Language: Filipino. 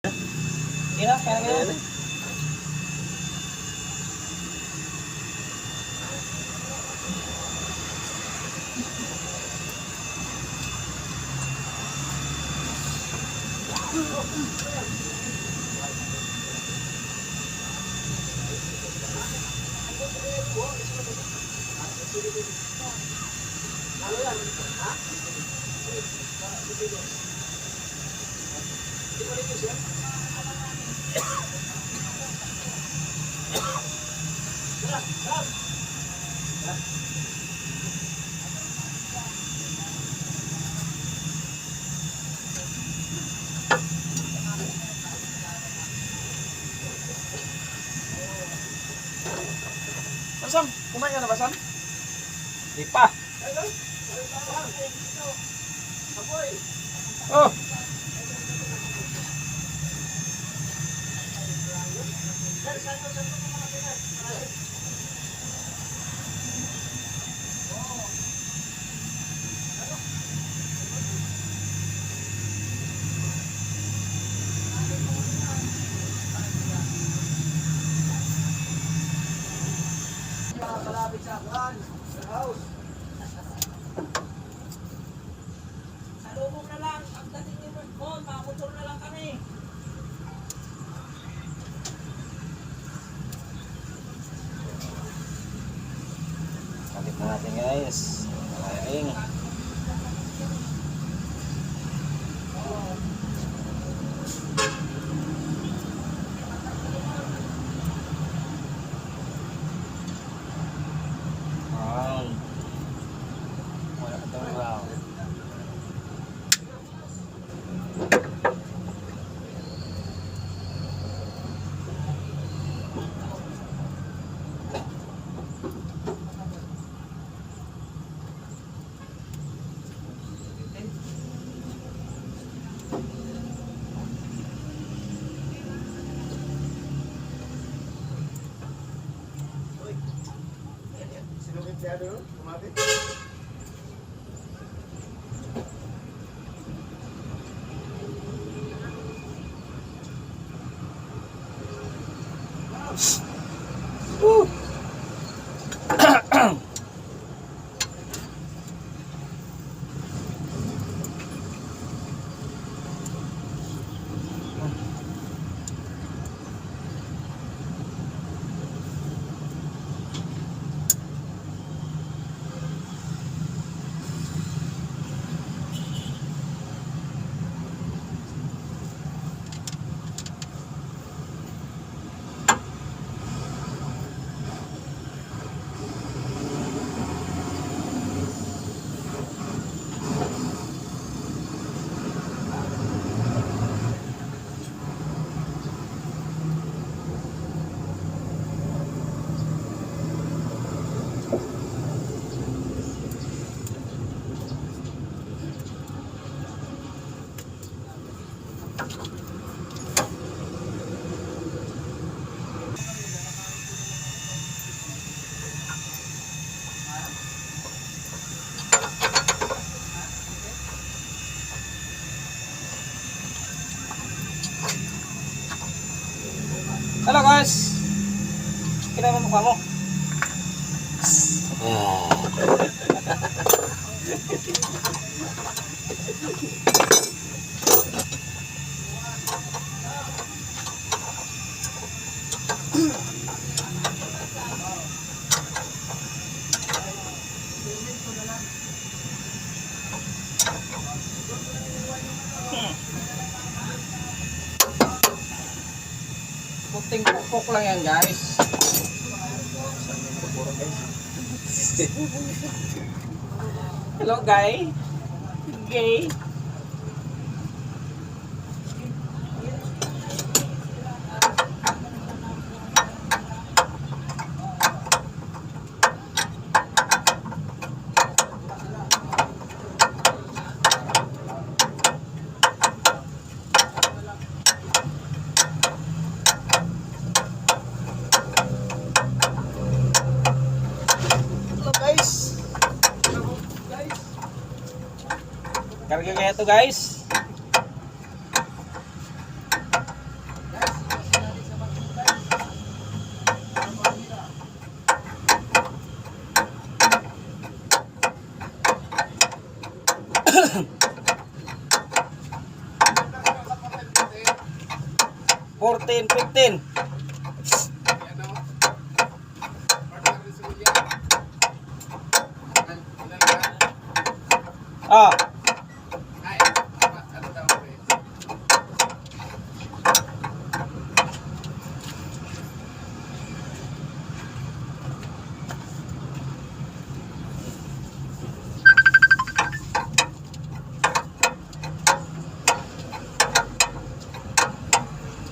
Kaya kaya. Sam, kumain ka na ba, Sam? Di pa. Oh. Malapit sa kuhan, sa house. Salubog na lang, pagdating ni Mon, makamotor na lang kami. Kapit na natin guys. Wiring. Wala ka daw wow. Sinong empleyado yun? Kumapit? Woo! Hello guys. Kita mo mukha mo. Puting pupok lang yan guys. Hello guy. Gay. Karga kaya to guys. 14, 15. Ano? Partner ni Suya. Ilan yan? Ah,